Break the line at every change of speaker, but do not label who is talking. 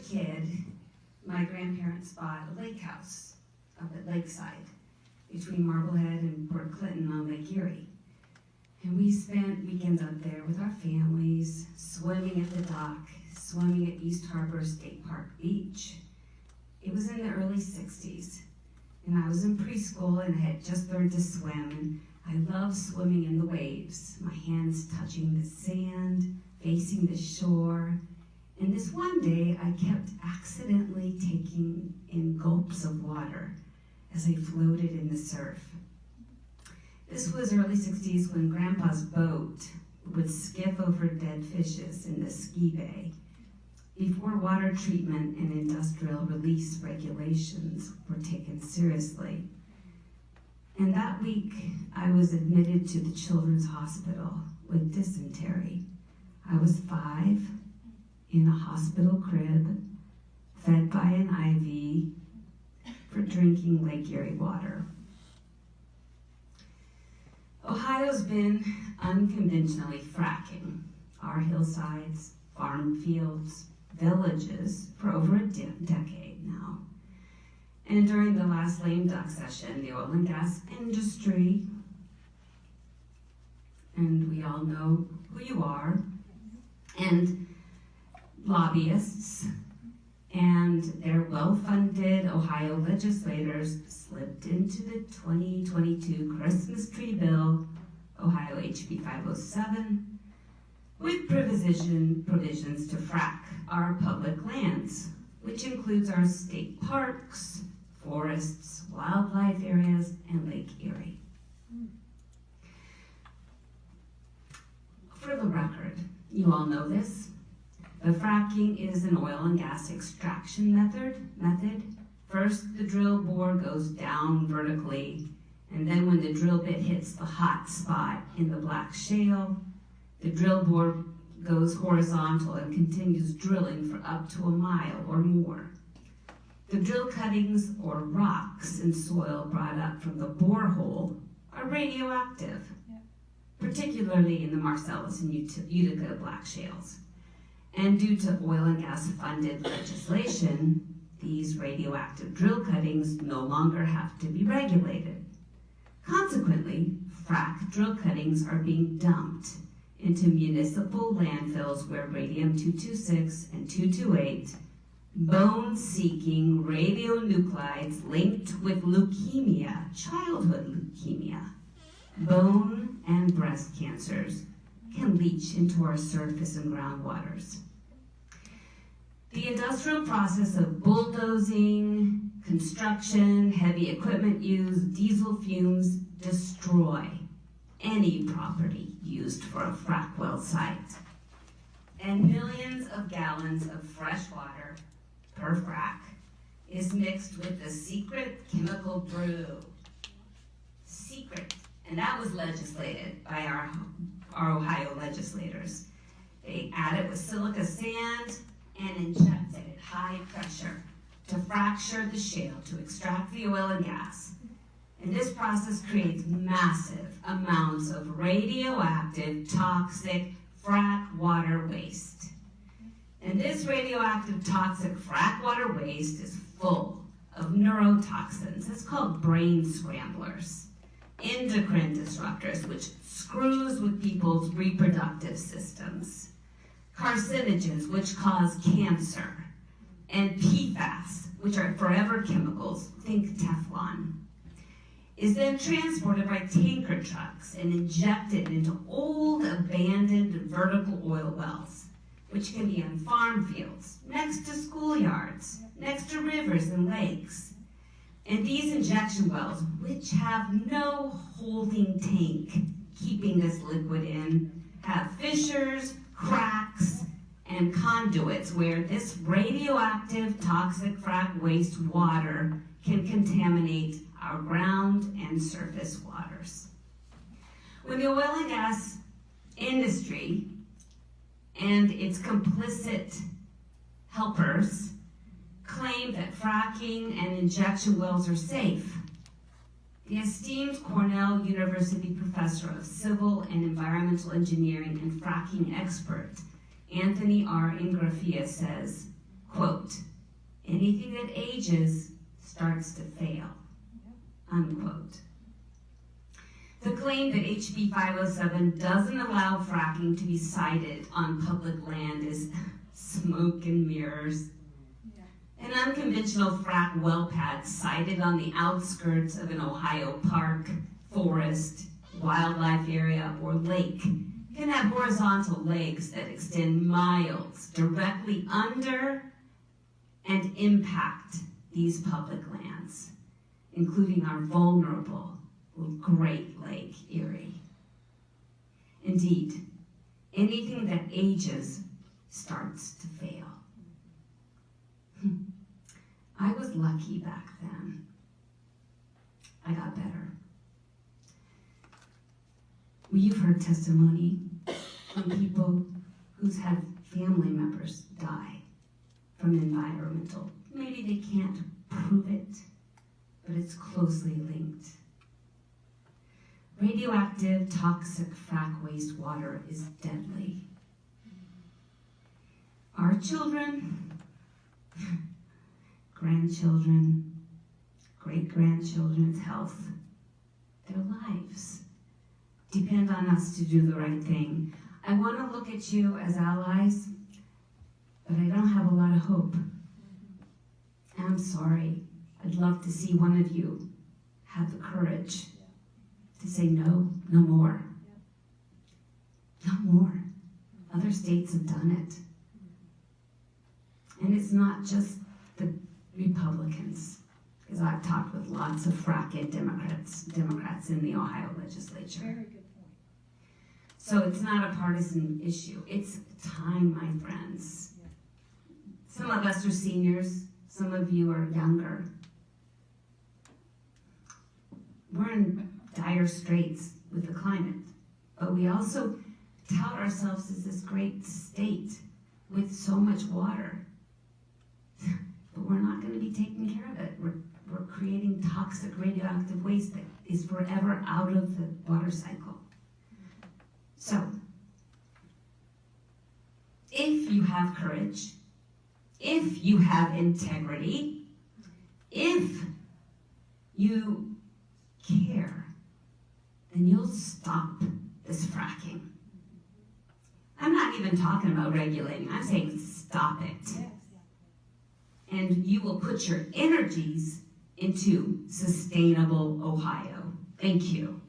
kid, my grandparents bought a lake house up at Lakeside between Marblehead and Port Clinton on Lake Erie. And we spent weekends up there with our families, swimming at the dock, swimming at East Harbor State Park Beach. It was in the early 60s, and I was in preschool and I had just learned to swim, and I loved swimming in the waves, my hands touching the sand, facing the shore. And this one day, I kept accidentally taking in gulps of water as I floated in the surf. This was early 60s when Grandpa's boat would skiff over dead fishes in the ski bay before water treatment and industrial release regulations were taken seriously. And that week, I was admitted to the Children's Hospital with dysentery. I was 5, in a hospital crib, fed by an IV for drinking Lake Erie water. Ohio's been unconventionally fracking our hillsides, farm fields, villages for over a decade now. And during the last lame duck session, the oil and gas industry, and we all know who you are, and lobbyists and their well-funded Ohio legislators slipped into the 2022 Christmas tree bill, Ohio HB 507, with provisions to frack our public lands, which includes our state parks, forests, wildlife areas, and Lake Erie. For the record, you all know this. The fracking is an oil and gas extraction method. First, the drill bore goes down vertically, and then when the drill bit hits the hot spot in the black shale, the drill bore goes horizontal and continues drilling for up to a mile or more. The drill cuttings or rocks and soil brought up from the borehole are radioactive, particularly in the Marcellus and Utica black shales. And due to oil and gas funded legislation, these radioactive drill cuttings no longer have to be regulated. Consequently, frack drill cuttings are being dumped into municipal landfills where radium-226 and 228, bone-seeking radionuclides linked with leukemia, childhood leukemia, bone and breast cancers, can leach into our surface and groundwaters. The industrial process of bulldozing, construction, heavy equipment use, diesel fumes destroy any property used for a frack well site. And millions of gallons of fresh water per frack is mixed with the secret chemical brew. Secret. And that was legislated by our Ohio legislators. They add it with silica sand and inject it at high pressure to fracture the shale to extract the oil and gas. And this process creates massive amounts of radioactive, toxic frack water waste. And this radioactive, toxic frack water waste is full of neurotoxins. It's called brain scramblers, endocrine disruptors, which screws with people's reproductive systems, carcinogens, which cause cancer, and PFAS, which are forever chemicals, think Teflon, is then transported by tanker trucks and injected into old, abandoned vertical oil wells, which can be on farm fields, next to schoolyards, next to rivers and lakes. And these injection wells, which have no holding tank keeping this liquid in, have fissures, cracks, and conduits where this radioactive, toxic frack waste water can contaminate our ground and surface waters. When the oil and gas industry and its complicit helpers claim that fracking and injection wells are safe, the esteemed Cornell University professor of civil and environmental engineering and fracking expert, Anthony R. Ingrafia, says, quote, anything that ages starts to fail, unquote. The claim that HB 507 doesn't allow fracking to be sited on public land is smoke and mirrors. An unconventional frack well pad sited on the outskirts of an Ohio park, forest, wildlife area, or lake can have horizontal legs that extend miles directly under and impact these public lands, including our vulnerable Great Lake Erie. Indeed, anything that ages starts to fail. I was lucky back then. I got better. Well, you've heard testimony from people who's had family members die from environmental. Maybe they can't prove it, but it's closely linked. Radioactive, toxic frack wastewater is deadly. Our children, grandchildren, great-grandchildren's health, their lives depend on us to do the right thing. I want to look at you as allies, but I don't have a lot of hope. I'm sorry. I'd love to see one of you have the courage to say no, no more. No more. Other states have done it. And it's not just the Republicans, because I've talked with lots of fracking Democrats in the Ohio legislature.
Very good point.
So it's not a partisan issue. It's time, my friends.
Yeah.
Some of us are seniors. Some of you are younger. We're in dire straits with the climate, but we also tout ourselves as this great state with so much water. But we're not going to be taking care of it. We're creating toxic radioactive waste that is forever out of the water cycle. So, if you have courage, if you have integrity, if you care, then you'll stop this fracking. I'm not even talking about regulating. I'm saying stop it.
Yes.
And you will put your energies into sustainable Ohio. Thank you.